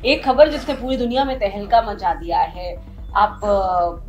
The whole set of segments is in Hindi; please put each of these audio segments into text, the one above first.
एक खबर जिसने पूरी दुनिया में तहलका मचा दिया है। आप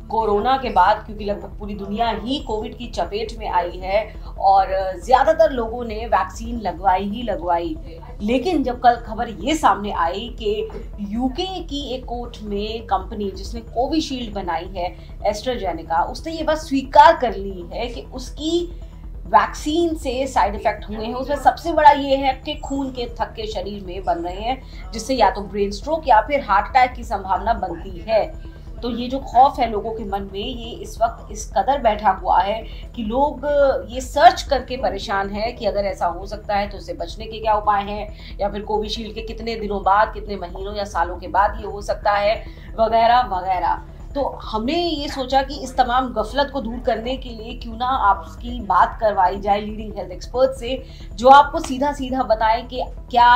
कोरोना के बाद, क्योंकि लगभग पूरी दुनिया ही कोविड की चपेट में आई है और ज्यादातर लोगों ने वैक्सीन लगवाई, लेकिन जब कल खबर ये सामने आई कि यूके की एक कोर्ट में कंपनी जिसने कोविशील्ड बनाई है एस्ट्राजेनेका, उसने ये बात स्वीकार कर ली है कि उसकी वैक्सीन से साइड इफेक्ट हुए हैं। उसमें सबसे बड़ा ये है कि खून के थक्के शरीर में बन रहे हैं, जिससे या तो ब्रेन स्ट्रोक या फिर हार्ट अटैक की संभावना बनती है। तो ये जो खौफ है लोगों के मन में, ये इस वक्त इस कदर बैठा हुआ है कि लोग ये सर्च करके परेशान है कि अगर ऐसा हो सकता है तो इससे बचने के क्या उपाय हैं, या फिर कोविशील्ड के कितने दिनों बाद, कितने महीनों या सालों के बाद ये हो सकता है, वगैरह वगैरह। तो हमने ये सोचा कि इस तमाम गफलत को दूर करने के लिए क्यों ना आपकी बात करवाई जाए लीडिंग हेल्थ एक्सपर्ट से, जो आपको सीधा सीधा बताएं कि क्या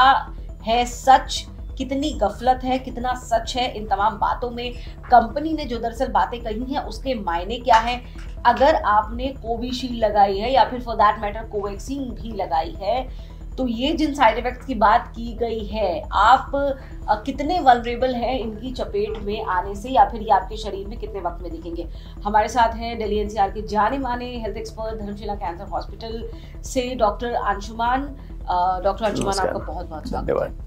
है सच, कितनी गफलत है, कितना सच है इन तमाम बातों में। कंपनी ने जो दरअसल बातें कही हैं उसके मायने क्या है, अगर आपने कोविशील्ड लगाई है या फिर फॉर दैट मैटर कोवैक्सीन भी लगाई है, तो ये जिन साइड इफेक्ट्स की बात की गई है, आप कितने वल्नरेबल हैं इनकी चपेट में आने से, या फिर ये आपके शरीर में कितने वक्त में दिखेंगे। हमारे साथ हैं दिल्ली एनसीआर के जाने माने health expert Dharamshila cancer hospital से डॉक्टर अंशुमान। डॉक्टर अंशुमान, आपका बहुत बहुत स्वागत।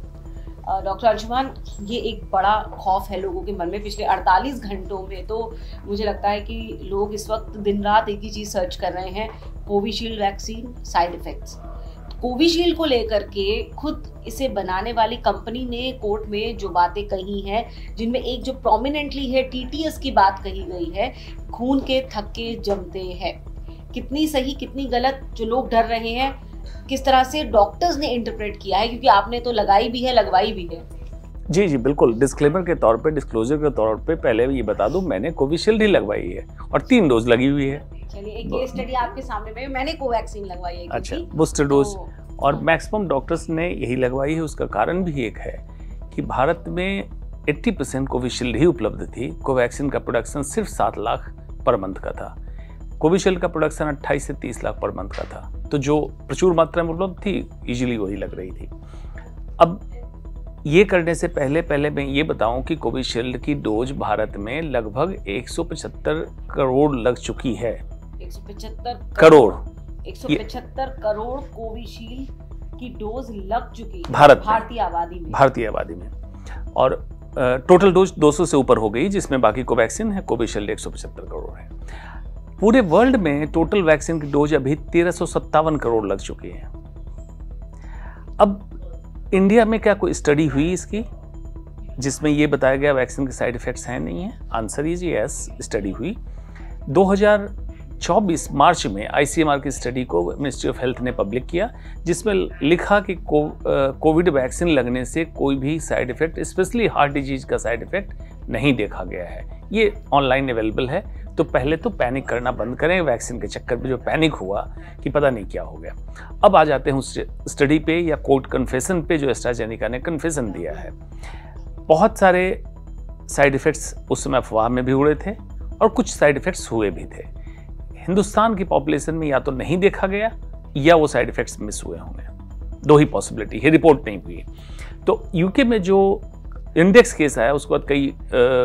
डॉक्टर अंशुमान, ये एक बड़ा खौफ है लोगों के मन में। पिछले 48 घंटों में तो मुझे लगता है कि लोग इस वक्त दिन रात एक ही चीज सर्च कर रहे हैं, Covishield vaccine side effects. Covishield को लेकर के खुद इसे बनाने वाली कंपनी ने कोर्ट में जो बातें कही हैं, जिनमें एक जो प्रोमिनेंटली है टीटीएस की बात कही गई है, खून के थक्के जमते हैं, कितनी सही कितनी गलत, जो लोग डर रहे हैं, किस तरह से डॉक्टर्स ने इंटरप्रेट किया है, क्योंकि आपने तो लगाई भी है, लगवाई भी है। जी बिल्कुल, डिस्क्लेमर के तौर पे, डिस्क्लोजर के तौर पे पहले ये बता दूं, मैंने कोविशील्ड ही लगवाई है और 3 डोज लगी हुई है। चलिए, एक केस स्टडी आपके सामने में, मैंने कोवैक्सीन लगवाई है। अच्छा, बूस्टर डोज और मैक्सिमम डॉक्टर्स ने यही लगवाई है। उसका कारण भी एक है कि भारत में 80% कोविशील्ड ही उपलब्ध थी। कोवैक्सीन का प्रोडक्शन सिर्फ 7 लाख पर मंथ का था, कोविशील्ड का प्रोडक्शन 28 से 30 लाख पर मंथ का था। तो जो प्रचुर मात्रा में उपलब्ध थी, इजीली वही लग रही थी। अब ये करने से पहले मैं ये बताऊं कि कोविशील्ड की डोज भारत में लगभग 175 करोड़ लग चुकी है। 175 करोड़ 175 करोड़ कोविशील्ड की डोज लग चुकी है भारतीय आबादी में। और टोटल डोज 200 से ऊपर हो गई, जिसमें बाकी कोवैक्सीन है, कोविशील्ड 175 करोड़ है। पूरे वर्ल्ड में टोटल वैक्सीन की डोज अभी 1357 करोड़ लग चुकी है। अब इंडिया में क्या कोई स्टडी हुई इसकी जिसमें यह बताया गया वैक्सीन के साइड इफेक्ट्स हैं नहीं है? आंसर इज यस, स्टडी हुई। 2024 मार्च में आईसीएमआर की स्टडी को मिनिस्ट्री ऑफ हेल्थ ने पब्लिक किया, जिसमें लिखा कि कोविड वैक्सीन लगने से कोई भी side effect, specially heart disease का साइड इफेक्ट नहीं देखा गया है। ये ऑनलाइन अवेलेबल है। तो पहले तो पैनिक करना बंद करें। वैक्सीन के चक्कर में जो पैनिक हुआ कि पता नहीं क्या हो गया। अब आ जाते हैं उस स्टडी पे या कोर्ट कन्फेशन पे, जो एस्ट्राजेनेका ने कन्फेशन दिया है। बहुत सारे साइड इफेक्ट्स उस समय अफवाह में भी उड़े थे और कुछ साइड इफेक्ट्स हुए भी थे। हिंदुस्तान की पॉपुलेशन में या तो नहीं देखा गया या वो साइड इफेक्ट्स मिस हुए होंगे। 2 ही पॉसिबिलिटी है, रिपोर्ट नहीं हुई। तो यूके में जो इंडेक्स केस आया, उसके बाद कई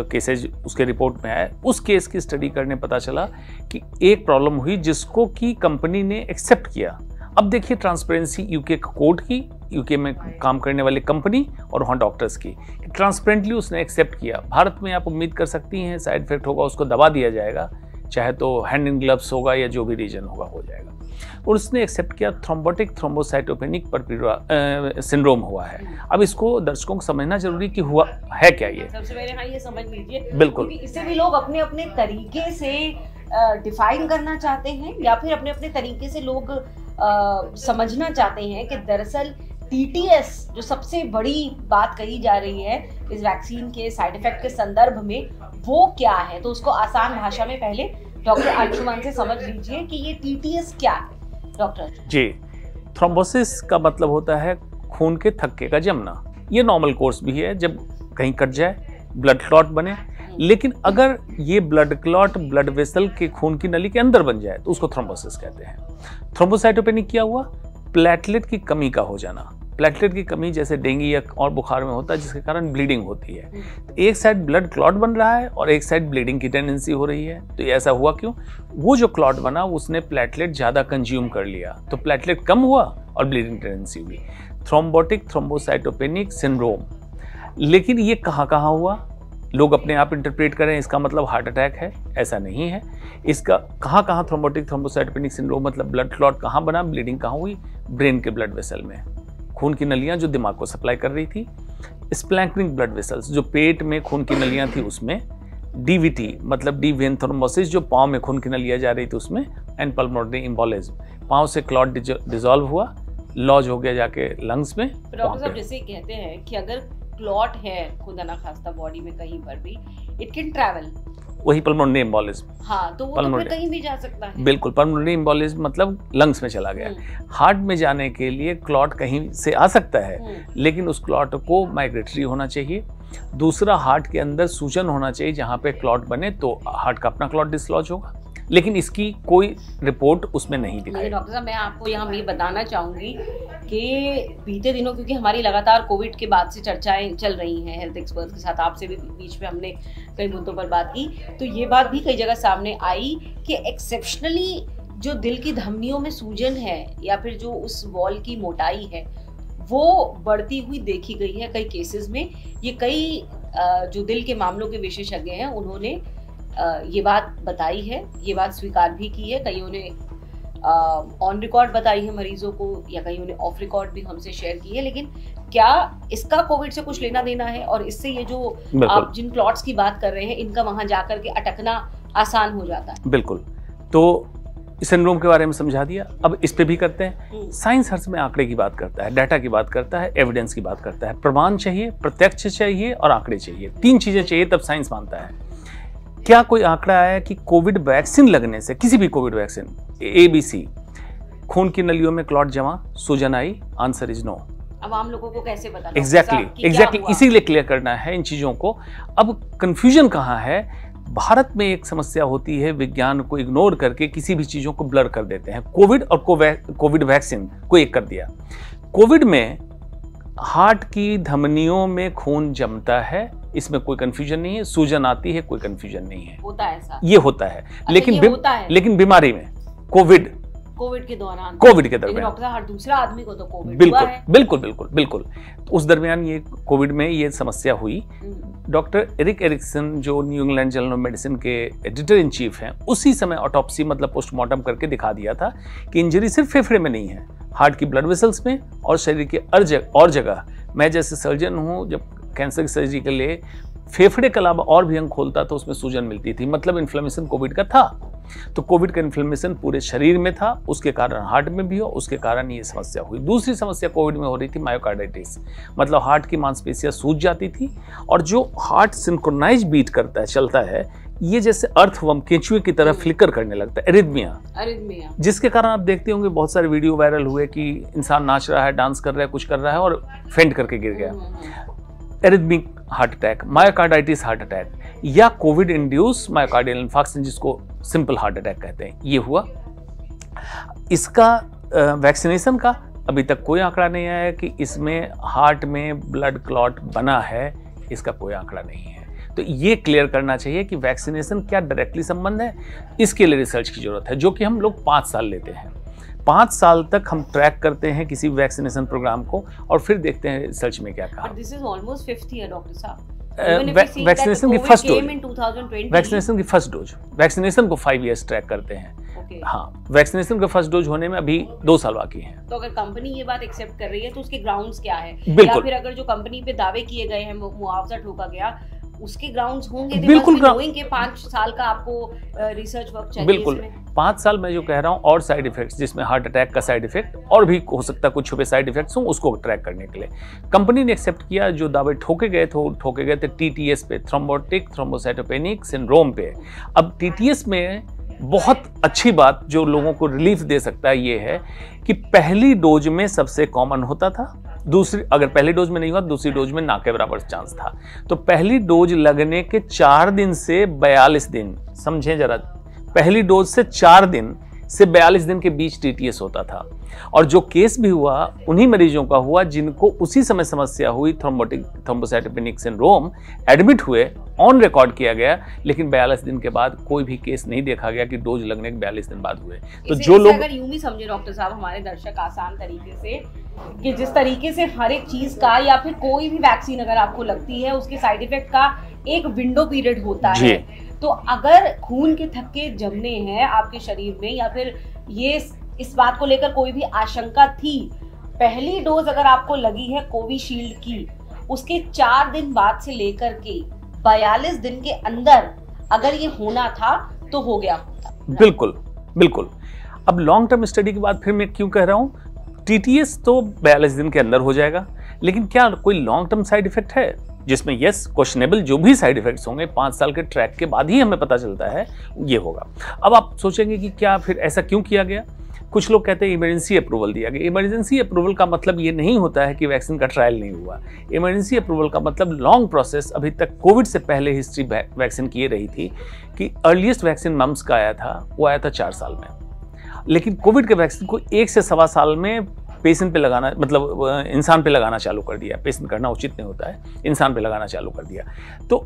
केसेज उसके रिपोर्ट में आए। उस केस की स्टडी करने पता चला कि एक प्रॉब्लम हुई जिसको कि कंपनी ने एक्सेप्ट किया। अब देखिए ट्रांसपेरेंसी यूके कोर्ट की, यूके में काम करने वाली कंपनी और वहाँ डॉक्टर्स की, ट्रांसपेरेंटली उसने एक्सेप्ट किया। भारत में आप उम्मीद कर सकती हैं साइड इफेक्ट होगा, उसको दबा दिया जाएगा, चाहे तो हैंड इन ग्लव्स होगा या जो भी रीजन होगा हो जाएगा। और उसने एक्सेप्ट किया थ्रोम्बोटिक थ्रोम्बोसाइटोपेनिक सिंड्रोम हुआ है। अब इसको दर्शकों को समझना जरूरी कि हुआ है क्या ये। सबसे पहले हाँ ये समझ लीजिए, बिल्कुल, क्योंकि इसे भी लोग अपने अपने तरीके से डिफाइन करना चाहते हैं, या फिर अपने अपने तरीके से लोग समझना चाहते हैं कि दरअसल टीटीएस जो सबसे बड़ी बात कही जा रही है इस वैक्सीन के साइड इफेक्ट के संदर्भ में, वो क्या है। तो उसको आसान भाषा में पहले डॉक्टर अंशुमान से समझ लीजिए कि ये टीटीएस क्या है। डॉक्टर जी, थ्रोम्बोसिस का मतलब होता है खून के थक्के का जमना। ये नॉर्मल कोर्स भी है, जब कहीं कट जाए ब्लड क्लॉट बने। लेकिन अगर ये ब्लड क्लॉट ब्लड वेसल के खून की नली के अंदर बन जाए तो उसको थ्रोम्बोसिस कहते हैं। थ्रोम्बोसाइटोपेनिक क्या हुआ? प्लेटलेट की कमी का हो जाना। प्लेटलेट की कमी जैसे डेंगू या और बुखार में होता है, जिसके कारण ब्लीडिंग होती है। तो एक साइड ब्लड क्लॉट बन रहा है और एक साइड ब्लीडिंग की टेंडेंसी हो रही है। तो ये ऐसा हुआ क्यों? वो जो क्लॉट बना उसने प्लेटलेट ज़्यादा कंज्यूम कर लिया, तो प्लेटलेट कम हुआ और ब्लीडिंग टेंडेंसी हुई, थ्रोम्बोटिक थ्रोम्बोसाइटोपेनिक सिंड्रोम। लेकिन ये कहाँ कहाँ हुआ? लोग अपने आप इंटरप्रेट करें इसका मतलब हार्ट अटैक है, ऐसा नहीं है। इसका कहाँ कहाँ थ्रोम्बोटिक थ्रोम्बोसाइटोपेनिक सिंड्रोम मतलब ब्लड क्लॉट कहाँ बना, ब्लीडिंग कहाँ हुई? ब्रेन के ब्लड वेसल में, खून की नलियाँ जो दिमाग को सप्लाई कर रही थी। स्प्लैंकनिंग ब्लड वेसल्स जो पेट में खून की नलियाँ थी उसमें, डीवीटी मतलब डी वेन थ्रोम्बोसिस जो पाँव में खून की नलियाँ जा रही थी उसमें, एंड पल्मोनरी एम्बोलिज्म, पाँव से क्लॉट डिजॉल्व हुआ, लॉज हो गया जाके लंग्स में। डॉक्टर साहब जैसे कहते हैं कि अगर क्लॉट है खुदा ना खास्ता बॉडी में कहीं पर भी, इट कैन ट्रैवल, वही पल्मोनरी एम्बोलिज्म। हाँ, तो वो तो फिर कहीं भी जा सकता है। बिल्कुल, पल्मोनरी एम्बोलिज्म मतलब लंग्स में चला गया। हार्ट में जाने के लिए क्लॉट कहीं से आ सकता है, लेकिन उस क्लॉट को माइग्रेटरी होना चाहिए। दूसरा, हार्ट के अंदर सूजन होना चाहिए, जहाँ पे क्लॉट बने तो हार्ट का अपना क्लॉट डिसलॉज होगा, लेकिन इसकी कोई रिपोर्ट उसमें नहीं दिखाई। डॉक्टर साहब मैं आपको यहाँ ये बताना चाहूँगी कि बीते दिनों, क्योंकि हमारी लगातार कोविड के बाद से चर्चाएं चल रही हैं हेल्थ एक्सपर्ट्स के साथ, आपसे भी बीच में हमने कई मुद्दों पर बात की, तो ये बात भी कई जगह सामने आई कि एक्सेप्शनली जो दिल की धमनियों में सूजन है या फिर जो उस वॉल की मोटाई है वो बढ़ती हुई देखी गई है कई केसेस में। ये कई जो दिल के मामलों के विशेषज्ञ हैं उन्होंने ये बात बताई है, ये बात स्वीकार भी की है, कईयों ने ऑन रिकॉर्ड बताई है मरीजों को या कईयों ने ऑफ रिकॉर्ड भी हमसे शेयर की है। लेकिन क्या इसका कोविड से कुछ लेना देना है, और इससे ये जो आप जिन क्लॉट्स की बात कर रहे हैं इनका वहां जाकर के अटकना आसान हो जाता है? बिल्कुल, तो सिंड्रोम के बारे में समझा दिया, अब इस पे भी करते हैं। साइंस हर समय आंकड़े की बात करता है, डाटा की बात करता है, एविडेंस की बात करता है। प्रमाण चाहिए, प्रत्यक्ष चाहिए और आंकड़े चाहिए, तीन चीजें चाहिए तब साइंस मानता है। क्या कोई आंकड़ा आया कि कोविड वैक्सीन लगने से, किसी भी कोविड वैक्सीन ABC, खून की नलियों में क्लॉट जमा, सूजन आई? Answer is no. अब आम लोगों को कैसे पता? एग्जैक्टली इसीलिए क्लियर करना है इन चीजों को। अब कंफ्यूजन कहाँ है? भारत में एक समस्या होती है, विज्ञान को इग्नोर करके किसी भी चीजों को ब्लर कर देते हैं। कोविड और कोविड वैक्सीन को एक कर दिया। कोविड में हार्ट की धमनियों में खून जमता है, इसमें कोई कंफ्यूजन नहीं है। सूजन आती है, कोई कंफ्यूजन नहीं है, होता है ऐसा, ये होता है। लेकिन बीमारी में कोविड के दौरान, कोविड के दरमियान, डॉक्टर हर दूसरा आदमी को तो कोविड बिल्कुल हुआ है। बिल्कुल तो उस दरमियान ये कोविड में ये समस्या हुई। डॉक्टर एरिक एरिक्सन जो new England journal of medicine के एडिटर इन चीफ हैं, उसी समय ऑटोप्सी मतलब पोस्टमार्टम करके दिखा दिया था कि इंजरी सिर्फ फेफड़े में नहीं है, हार्ट की ब्लड वेसल्स में और शरीर के और जगह। मैं जैसे सर्जन हूँ, जब कैंसर की सर्जरी के लिए फेफड़े के अलावा और भी अंग खोलता तो उसमें सूजन मिलती थी, मतलब इन्फ्लेमेशन कोविड का था। तो कोविड का इन्फ्लेमेशन पूरे शरीर में था, उसके कारण हार्ट में भी हो, उसके कारण ये समस्या हुई। दूसरी समस्या कोविड में हो रही थी मायोकार्डाइटिस, मतलब हार्ट की मांसपेशियां सूज जाती थी, और जो हार्ट सिंक्रोनाइज बीट करता है, चलता है, ये जैसे अर्थवर्म केंचुए की तरह फ्लिकर करने लगता है, एरिथमिया, जिसके कारण आप देखते होंगे बहुत सारे वीडियो वायरल हुए कि इंसान नाच रहा है, डांस कर रहा है, कुछ कर रहा है और फेंट करके गिर गया। Arrhythmic heart attack, myocarditis heart attack, या कोविड इंड्यूस मायोकार्डियल इंफार्क्शन जिसको सिंपल हार्ट अटैक कहते हैं, ये हुआ। इसका वैक्सीनेशन का अभी तक कोई आंकड़ा नहीं आया कि इसमें हार्ट में ब्लड क्लॉट बना है, इसका कोई आंकड़ा नहीं है। तो ये क्लियर करना चाहिए कि वैक्सीनेशन क्या डायरेक्टली संबंध है, इसके लिए रिसर्च की जरूरत है, जो कि हम लोग 5 साल लेते हैं। 5 साल तक हम ट्रैक करते हैं किसी वैक्सीनेशन प्रोग्राम को और फिर देखते हैं रिसर्च में क्या कहा। This is almost 5th year doctor साहब। वैक्सीनेशन की फर्स्ट डोज, वैक्सीनेशन की फर्स्ट डोज, वैक्सीनेशन को 5 इयर्स ट्रैक करते हैं। हाँ, वैक्सीनेशन का फर्स्ट डोज होने में अभी 2 साल बाकी हैं। तो अगर कंपनी ये बात एक्सेप्ट कर रही है तो उसके ग्राउंड्स क्या है? या फिर अगर जो कंपनी पे दावे किए गए हैं मुआवजा ठोका गया, उसके ग्राउंड्स होंगे? बिल्कुल, 5 साल का आपको रिसर्च वर्क चाहिए। बिल्कुल 5 साल मैं जो कह रहा हूँ, और साइड इफेक्ट्स जिसमें हार्ट अटैक का साइड इफेक्ट और भी हो सकता है, कुछ छुपे साइड इफेक्ट्स हों, उसको ट्रैक करने के लिए कंपनी ने एक्सेप्ट किया। जो दावे ठोके गए थे TTS पे, थ्रोम्बोटिक थ्रोम्बोसाइटोपेनिक सिंड्रोम पे। अब TTS में बहुत अच्छी बात जो लोगों को रिलीफ दे सकता है ये है कि पहली डोज में सबसे कॉमन होता था, दूसरी अगर पहली डोज में नहीं हुआ दूसरी डोज में ना के बराबर चांस था। तो पहली डोज लगने के 4 दिन से 42 दिन, समझें जरा, पहली डोज से 4 दिन से 42 दिन के बीच टीटीएस होता था। और जो केस भी हुआ उन्हीं मरीजों का हुआ जिनको उसी समय समस्या हुई, थ्रोम्बोसाइटोपेनिक सिंड्रोम, एडमिट हुए, ऑन रिकॉर्ड किया गया, लेकिन 42 दिन के बाद कोई भी केस नहीं देखा गया कि डोज लगने के 42 दिन बाद हुए। तो जो लोग अगर यूं भी समझे डॉक्टर साहब हमारे दर्शक आसान तरीके से, कि जिस तरीके से हर एक चीज का या फिर कोई भी वैक्सीन अगर आपको लगती है उसके साइड इफेक्ट का एक विंडो पीरियड होता है, तो अगर खून के थक्के जमने हैं आपके शरीर में या फिर ये इस बात को लेकर कोई भी आशंका थी, पहली डोज अगर आपको लगी है कोविशील्ड की, उसके 4 दिन बाद से लेकर के 42 दिन के अंदर अगर ये होना था तो हो गया होता। बिल्कुल बिल्कुल। अब लॉन्ग टर्म स्टडी के बाद फिर मैं क्यों कह रहा हूँ, टीटीएस तो 42 दिन के अंदर हो जाएगा, लेकिन क्या कोई लॉन्ग टर्म साइड इफेक्ट है जिसमें यस क्वेश्चनेबल जो भी साइड इफेक्ट्स होंगे 5 साल के ट्रैक के बाद ही हमें पता चलता है ये होगा। अब आप सोचेंगे कि क्या फिर ऐसा क्यों किया गया। कुछ लोग कहते हैं इमरजेंसी अप्रूवल दिया गया। इमरजेंसी अप्रूवल का मतलब ये नहीं होता है कि वैक्सीन का ट्रायल नहीं हुआ। इमरजेंसी अप्रूवल का मतलब लॉन्ग प्रोसेस, अभी तक कोविड से पहले हिस्ट्री वैक्सीन की रही थी कि अर्लीस्ट वैक्सीन मम्स का आया था, वो आया था 4 साल में, लेकिन कोविड के वैक्सीन को 1 से सवा साल में पेशेंट पे लगाना, मतलब इंसान पे लगाना चालू कर दिया। पेशेंट करना उचित नहीं होता है, इंसान पे लगाना चालू कर दिया। तो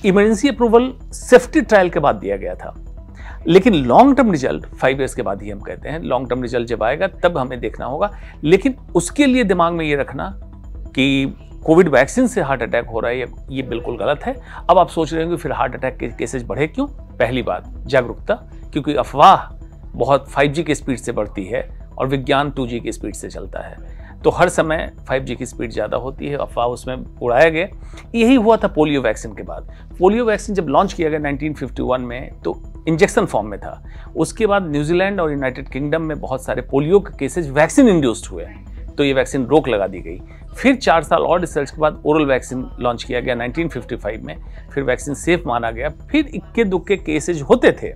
इमरजेंसी अप्रूवल सेफ्टी ट्रायल के बाद दिया गया था, लेकिन लॉन्ग टर्म रिजल्ट 5 इयर्स के बाद ही हम कहते हैं। लॉन्ग टर्म रिजल्ट जब आएगा तब हमें देखना होगा, लेकिन उसके लिए दिमाग में ये रखना कि कोविड वैक्सीन से हार्ट अटैक हो रहा है ये बिल्कुल गलत है। अब आप सोच रहे होंगे फिर हार्ट अटैक के केसेस बढ़े क्यों। पहली बात जागरूकता, क्योंकि अफवाह बहुत 5G की स्पीड से बढ़ती है और विज्ञान 2G की स्पीड से चलता है, तो हर समय 5G की स्पीड ज़्यादा होती है, अफवाह उसमें उड़ाया गया। यही हुआ था पोलियो वैक्सीन के बाद। पोलियो वैक्सीन जब लॉन्च किया गया 1951 में तो इंजेक्शन फॉर्म में था। उसके बाद न्यूजीलैंड और यूनाइटेड किंगडम में बहुत सारे पोलियो के केसेस वैक्सीन इंड्यूस्ड हुए, तो ये वैक्सीन रोक लगा दी गई। फिर 4 साल और रिसर्च के बाद ओरल वैक्सीन लॉन्च किया गया 1955 में, फिर वैक्सीन सेफ माना गया। फिर इक्के दुक्के केसेज होते थे।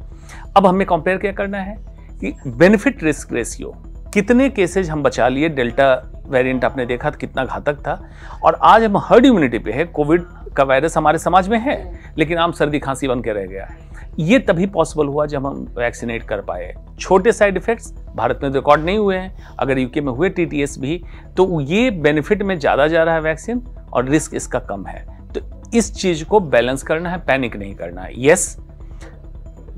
अब हमें कंपेयर क्या करना है कि बेनिफिट रिस्क रेशियो, कितने केसेज हम बचा लिए। डेल्टा वेरिएंट आपने देखा था कितना घातक था, और आज हम हर्ड इम्यूनिटी पे है। कोविड का वायरस हमारे समाज में है, लेकिन आम सर्दी खांसी बन के रह गया। ये तभी पॉसिबल हुआ जब हम वैक्सीनेट कर पाए। छोटे साइड इफेक्ट्स भारत में रिकॉर्ड नहीं हुए हैं, अगर यूके में हुए टीटीएस भी, तो ये बेनिफिट में ज़्यादा जा रहा है वैक्सीन और रिस्क इसका कम है। तो इस चीज़ को बैलेंस करना है, पैनिक नहीं करना है। यस,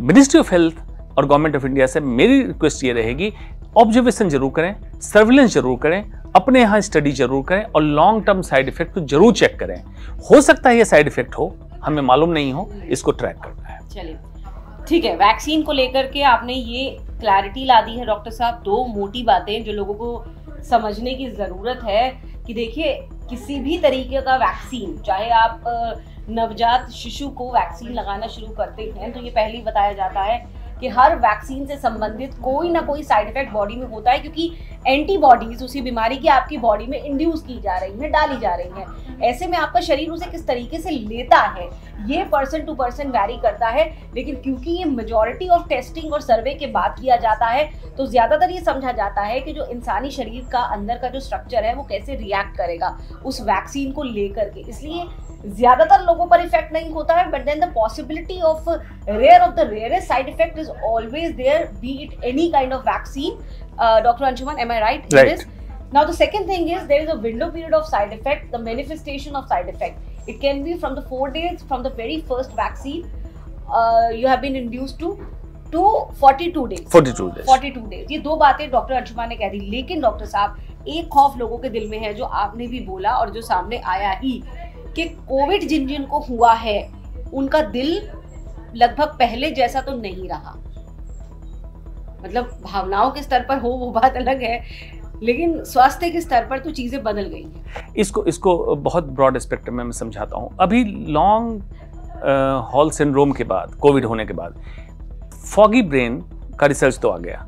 मिनिस्ट्री ऑफ हेल्थ और गवर्नमेंट ऑफ इंडिया से मेरी रिक्वेस्ट ये रहेगी, ऑब्जर्वेशन जरूर करें, सर्विलेंस जरूर करें, अपने यहाँ स्टडी जरूर करें और लॉन्ग टर्म साइड इफेक्ट को जरूर चेक करें। हो सकता है ये साइड इफेक्ट हो, हमें मालूम नहीं हो, इसको ट्रैक करना है। चलिए ठीक है, वैक्सीन को लेकर के आपने ये क्लैरिटी ला दी है डॉक्टर साहब। 2 मोटी बातें जो लोगों को समझने की जरूरत है कि देखिए, किसी भी तरीके का वैक्सीन, चाहे आप नवजात शिशु को वैक्सीन लगाना शुरू करते हैं तो ये पहले ही बताया जाता है कि हर वैक्सीन से संबंधित कोई ना कोई साइड इफेक्ट बॉडी में होता है, क्योंकि एंटीबॉडीज उसी बीमारी की आपकी बॉडी में इंड्यूस की जा रही हैं, डाली जा रही हैं। ऐसे में आपका शरीर उसे किस तरीके से लेता है ये पर्सन टू पर्सन वैरी करता है, लेकिन क्योंकि ये मेजॉरिटी ऑफ टेस्टिंग और सर्वे के बाद किया जाता है तो ज्यादातर ये समझा जाता है कि जो इंसानी शरीर का अंदर का जो स्ट्रक्चर है वो कैसे रिएक्ट करेगा उस वैक्सीन को लेकर के। इसलिए ज्यादातर लोगों पर इफेक्ट नहीं होता है, but then the possibility of rare of the rarest side effect is always there, be it any kind of vaccine. Doctor Anshuman, am I right in this? Now the second thing is there is a window period of side effect, the manifestation of side effect. It can be from the 4 days from the very first vaccine you have been induced to 42 days. 42 days. ये 2 बातें डॉक्टर अंशुमन ने कह दी, लेकिन डॉक्टर साहब एक खौफ लोगों के दिल में है जो आपने भी बोला और जो सामने आया ही, कि कोविड जिन जिन को हुआ है उनका दिल लगभग पहले जैसा तो नहीं रहा। मतलब भावनाओं के स्तर पर हो वो बात अलग है, लेकिन स्वास्थ्य के स्तर पर तो चीजें बदल गई हैं। इसको बहुत ब्रॉड स्पेक्ट्रम में मैं समझाता हूँ। अभी लॉन्ग हॉल सिंड्रोम के बाद, कोविड होने के बाद फॉगी ब्रेन का रिसर्च तो आ गया।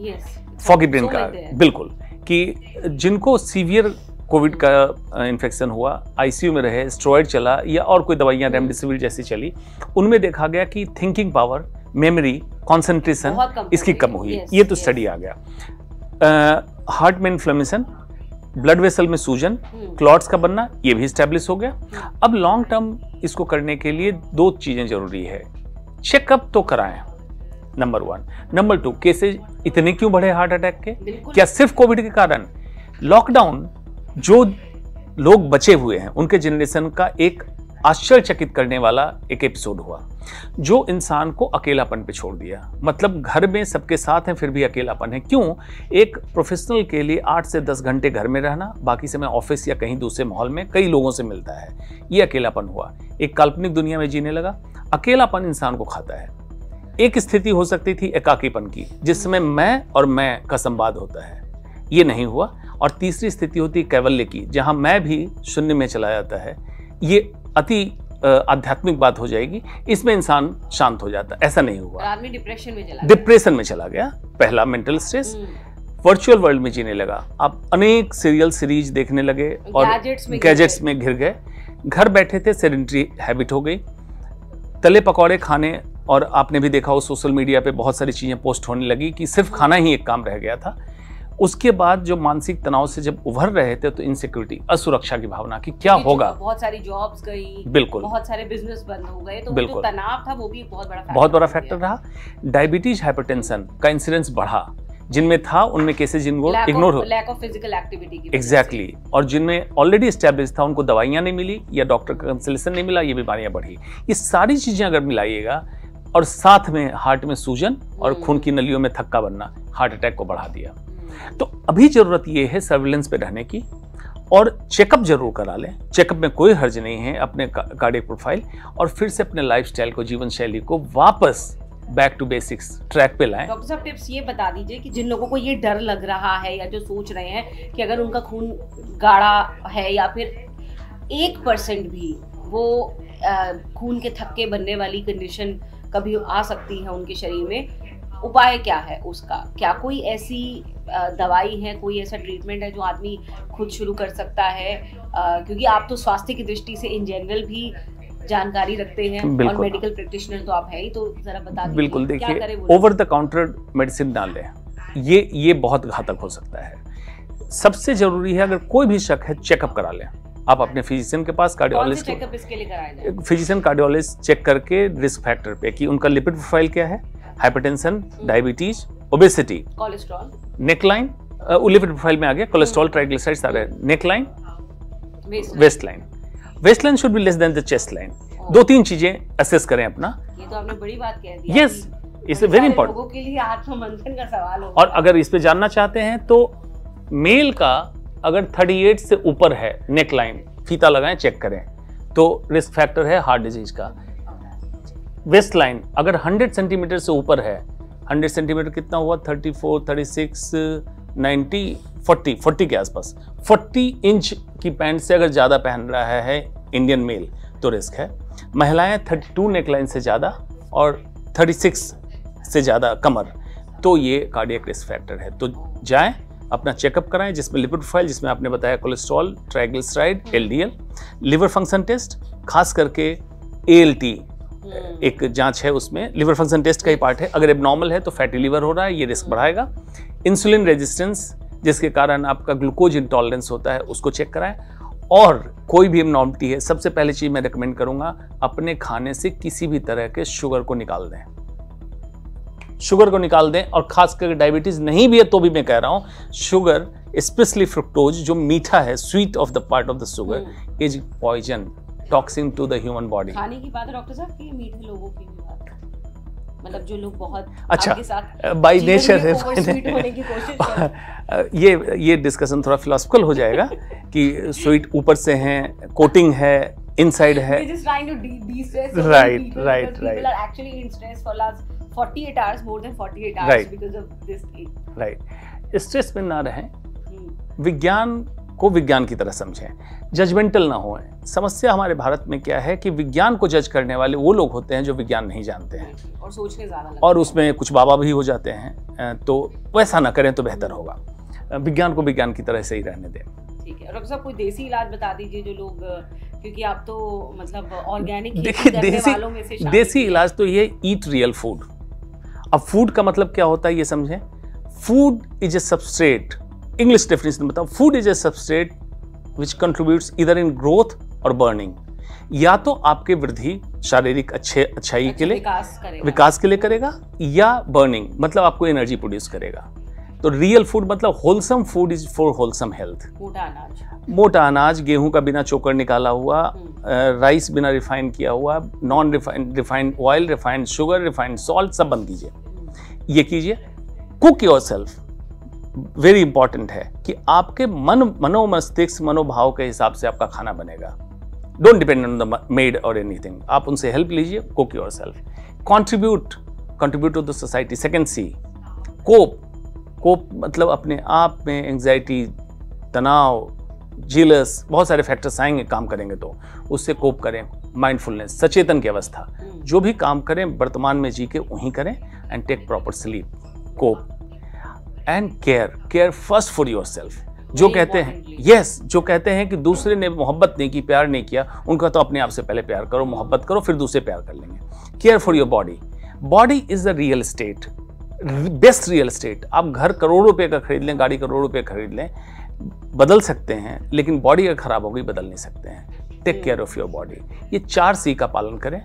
फॉगी ब्रेन का बिल्कुल, कि जिनको सीवियर कोविड का इन्फेक्शन हुआ, आईसीयू में रहे, स्टेरॉइड चला या और कोई दवाइयाँ रेमडेसिविर जैसी चली, उनमें देखा गया कि थिंकिंग पावर, मेमोरी, कंसंट्रेशन इसकी कम हुई। ये तो स्टडी आ गया। हार्ट में इन्फ्लेमेशन, ब्लड वेसल में सूजन, क्लॉट्स का बनना, ये भी स्टैब्लिश हो गया। अब लॉन्ग टर्म इसको करने के लिए 2 चीजें जरूरी है। चेकअप तो कराएं, नंबर 1। नंबर 2, केसेज इतने क्यों बढ़े हार्ट अटैक के? क्या सिर्फ कोविड के कारण? लॉकडाउन, जो लोग बचे हुए हैं उनके जनरेशन का एक आश्चर्यचकित करने वाला एक एपिसोड हुआ, जो इंसान को अकेलापन पे छोड़ दिया। मतलब घर में सबके साथ हैं फिर भी अकेलापन है। क्यों? एक प्रोफेशनल के लिए 8 से 10 घंटे घर में रहना, बाकी समय ऑफिस या कहीं दूसरे माहौल में कई लोगों से मिलता है, ये अकेलापन हुआ। एक काल्पनिक दुनिया में जीने लगा। अकेलापन इंसान को खाता है। एक स्थिति हो सकती थी एकाकीपन की, जिसमें मैं और मैं का संवाद होता है, ये नहीं हुआ। और तीसरी स्थिति होती है कैवल्य की, जहां मैं भी शून्य में चला जाता है। ये अति आध्यात्मिक बात हो जाएगी, इसमें इंसान शांत हो जाता है। ऐसा नहीं हुआ, आदमी डिप्रेशन में चला गया। पहला मेंटल स्ट्रेस। वर्चुअल वर्ल्ड में जीने लगा। आप अनेक सीरियल सीरीज देखने लगे और गैजेट्स में घिर गए। घर बैठे थे, सेडेंटरी हैबिट हो गई, तले पकौड़े खाने। और आपने भी देखा हो सोशल मीडिया पे बहुत सारी चीजें पोस्ट होने लगी कि सिर्फ खाना ही एक काम रह गया था। उसके बाद जो मानसिक तनाव से जब उभर रहे थे तो इनसिक्योरिटी, असुरक्षा की भावना कि क्या होगा, बहुत सारी जॉब्स गई, बिल्कुल, बहुत सारे बिजनेस बंद हो गए, तो बिल्कुल, जो तनाव था वो भी एक बहुत बड़ा फैक्टर रहा। डायबिटीज, हाइपरटेंशन का इंसिडेंस बढ़ा। जिनमें था उनमें केसेज इग्नोर हो, लैक ऑफ फिजिकल एक्टिविटी की एग्जैक्टली। और जिनमें ऑलरेडी एस्टैब्लिश था उनको दवाइयां नहीं मिली या डॉक्टर का कंसल्टेशन नहीं मिला, ये बीमारियां बढ़ी। ये सारी चीजें अगर मिलाइएगा और साथ में हार्ट में सूजन और खून की नलियों में थक्का बनना, हार्ट अटैक को बढ़ा दिया। तो अभी जरूरत यह है सर्विलेंस पे रहने की और चेकअप जरूर करा लें। चेकअप में कोई हर्ज नहीं है, अपने कार्डियक प्रोफाइल और फिर से अपने लाइफस्टाइल को, जीवन शैली को वापस बैक टू बेसिक्स ट्रैक पे लाएं। डॉक्टर साहब, टिप्स ये बता दीजिए कि जिन लोगों को ये डर लग रहा है या जो सोच रहे हैं कि अगर उनका खून गाढ़ा है या फिर 1% भी वो खून के थक्के बनने वाली कंडीशन कभी आ सकती है उनके शरीर में, उपाय क्या है उसका? क्या कोई ऐसी दवाई है, कोई ऐसा ट्रीटमेंट है जो आदमी खुद शुरू कर सकता है? क्योंकि आप तो स्वास्थ्य की दृष्टि से इन जनरल भी जानकारी रखते हैं और मेडिकल प्रैक्टिशनर तो आप है ही, तो जरा बता दीजिए। बिल्कुल, देखिए, ओवर द काउंटर मेडिसिन ना लें, ये बहुत घातक हो सकता है। सबसे जरूरी है, अगर कोई भी शक है चेकअप करा लें। आप अपने फिजिशियन के पास, कार्डियोलॉजिस्ट, चेकअप इसके लिए कराया जाए? फिजिशियन कार्डियोलॉजिस्ट चेक करके रिस्क फैक्टर पे कि उनका लिपिड प्रोफाइल क्या है, hypertension, diabetes, obesity, cholesterol, neckline, lipid profile में आ गया, कोलेस्ट्रॉल, ट्राइग्लिसराइड्स आ गए, neckline, waistline. Waistline should be less than the chest line. 2-3 चीजें असेस करें अपना। ये तो आपने बड़ी बात कह दी। Yes, it's very important. लोगों के लिए आत्ममंथन का सवाल होगा। और अगर इस पे जानना चाहते हैं तो मेल का अगर 38 से ऊपर है नेकलाइन, फीता लगाएं, चेक करें, तो रिस्क फैक्टर है हार्ट डिजीज का। वेस्ट लाइन अगर 100 सेंटीमीटर से ऊपर है, 100 सेंटीमीटर कितना हुआ, 34, 36, 90, 40 के आसपास, 40 इंच की पैंट से अगर ज्यादा पहन रहा है इंडियन मेल तो रिस्क है। महिलाएं 32 नेकलाइन से ज्यादा और 36 से ज्यादा कमर, तो ये कार्डियक रिस्क फैक्टर है। तो जाएं, अपना चेकअप कराएं, जिसमें लिपिड प्रोफाइल, जिसमें आपने बताया cholesterol, triglyceride, LDL, liver function test, खास करके एएलटी एक जांच है, उसमें लिवर फंक्शन टेस्ट का ही पार्ट है। अगर एबनॉर्मल है तो फैटी लिवर हो रहा है, ये रिस्क बढ़ाएगा। इंसुलिन रेजिस्टेंस, जिसके कारण आपका ग्लूकोज इंटॉलरेंस होता है, उसको चेक कराएं। और कोई भी एबनॉर्मलिटी है, सबसे पहले चीज मैं रिकमेंड करूंगा, अपने खाने से किसी भी तरह के शुगर को निकाल दें, शुगर को निकाल दें। और खास करके डायबिटीज नहीं भी है तो भी मैं कह रहा हूं, शुगर स्पेशली फ्रुक्टोज जो मीठा है, sweet of the part of the sugar, is poison, toxin to the human body. खाने की बात है डॉक्टर साहब कि मीठे लोगों की भी बात, मतलब जो लोग बहुत अच्छा आपके साथ बाय नेचर है होने की कोशिश कर ये डिस्कशन थोड़ा फिलोसफिकल हो जाएगा कि स्वीट ऊपर से हैं, कोटिंग है, इनसाइड है, just trying to de-stress right, people, right, people right. are actually in stress for last 48 hours, more than 48 hours Right. because of this thing. Right. Stress में ना रहें, विज्ञान को विज्ञान की तरह समझें, जजमेंटल ना होएं। समस्या हमारे भारत में क्या है कि विज्ञान को जज करने वाले वो लोग होते हैं जो विज्ञान नहीं जानते हैं और सोचने ज्यादा लगता और उसमें कुछ बाबा भी हो जाते हैं। तो वैसा ना करें तो बेहतर होगा। विज्ञान को विज्ञान की तरह से ही रहने दें। ठीक है। डॉक्टर साहब, कोई देसी इलाज बता दीजिए जो लोग, क्योंकि आप तो मतलब ऑर्गेनिक देखिए, देसी इलाज तो ये ईट रियल फूड। अब फूड का मतलब क्या होता है ये समझें। Food is a substrate, English definition बताओ, food is a substrate which contributes इधर इन ग्रोथ और बर्निंग। या तो आपके वृद्धि शारीरिक अच्छाई के लिए विकास के लिए करेगा, या बर्निंग मतलब आपको एनर्जी प्रोड्यूस करेगा। तो रियल फूड मतलब wholesome food is for wholesome health. मोटा अनाज, गेहूं का बिना चोकर निकाला हुआ, राइस बिना रिफाइन किया हुआ, non refined oil, refined sugar, refined salt सब बंद कीजिए, ये कीजिए। कुक योरसेल्फ, वेरी इंपॉर्टेंट है कि आपके मस्तिष्क मनोभाव के हिसाब से आपका खाना बनेगा। Don't depend on the maid और एनीथिंग, आप उनसे हेल्प लीजिए। Cook yourself. Contribute to the society. Second C, cope मतलब अपने आप में एंजाइटी, तनाव, जीलस, बहुत सारे फैक्टर्स आएंगे, काम करेंगे तो उससे कोप करें। माइंडफुलनेस, सचेतन की अवस्था, जो भी काम करें वर्तमान में जी के वहीं करें। And take proper sleep, cope and care first for yourself. जो कहते हैं जो कहते हैं कि दूसरे ने मोहब्बत नहीं की, प्यार नहीं किया, उनका तो अपने आप से पहले प्यार करो, मोहब्बत करो, फिर दूसरे प्यार कर लेंगे। Care for your body is the real estate, best real estate. आप घर करोड़ों रुपए का खरीद लें, गाड़ी करोड़ों रुपए खरीद लें, बदल सकते हैं, लेकिन बॉडी अगर खराब हो गई बदल नहीं सकते हैं। Take care of your body. ये 4 सी का पालन करें,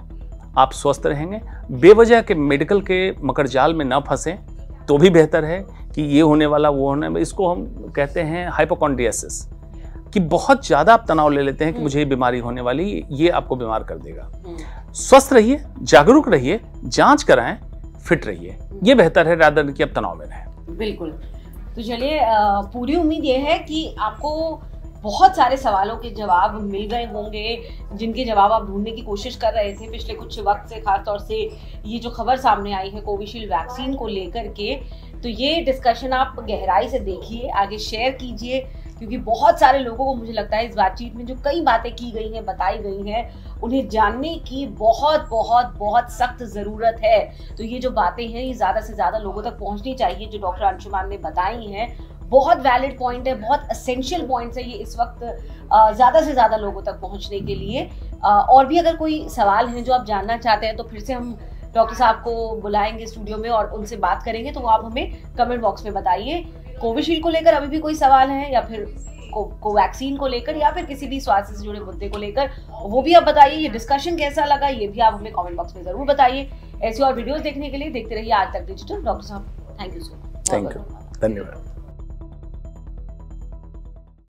आप स्वस्थ रहेंगे। बेवजह के मेडिकल के मकर जाल में ना फंसें तो भी बेहतर है कि ये होने वाला वो होने वाला। इसको हम कहते हैं हाइपोकॉन्ड्रियासिस, कि बहुत ज़्यादा आप तनाव ले लेते हैं कि मुझे ये बीमारी होने वाली, ये आपको बीमार कर देगा। स्वस्थ रहिए, जागरूक रहिए, जांच कराएं, फिट रहिए, ये बेहतर है रादर कि आप तनाव में रहें। बिल्कुल। तो चलिए, पूरी उम्मीद ये है कि आपको बहुत सारे सवालों के जवाब मिल गए होंगे, जिनके जवाब आप ढूंढने की कोशिश कर रहे थे पिछले कुछ वक्त से। खासतौर से ये जो खबर सामने आई है कोविशील्ड वैक्सीन को लेकर के, तो ये डिस्कशन आप गहराई से देखिए, आगे शेयर कीजिए, क्योंकि बहुत सारे लोगों को मुझे लगता है इस बातचीत में जो कई बातें की गई हैं, बताई गई हैं, उन्हें जानने की बहुत बहुत बहुत सख्त ज़रूरत है। तो ये जो बातें हैं ये ज़्यादा से ज़्यादा लोगों तक पहुंचनी चाहिए, जो डॉक्टर अंशुमान ने बताई हैं। बहुत वैलिड पॉइंट है, बहुत एसेंशियल पॉइंट्स है ये इस वक्त ज़्यादा से ज़्यादा लोगों तक पहुंचने के लिए। और भी अगर कोई सवाल हैं जो आप जानना चाहते हैं तो फिर से हम डॉक्टर साहब को बुलाएंगे स्टूडियो में और उनसे बात करेंगे, तो आप हमें कमेंट बॉक्स में बताइए। कोविशील्ड को लेकर अभी भी कोई सवाल है, या फिर कोवैक्सीन को लेकर, या फिर किसी भी स्वास्थ्य से जुड़े मुद्दे को लेकर, वो भी आप बताइए। ये डिस्कशन कैसा लगा ये भी आप हमें कमेंट बॉक्स में जरूर बताइए। ऐसी और वीडियोस देखने के लिए देखते रहिए आज तक डिजिटल। डॉक्टर साहब, thank you so much. Thank you, धन्यवाद।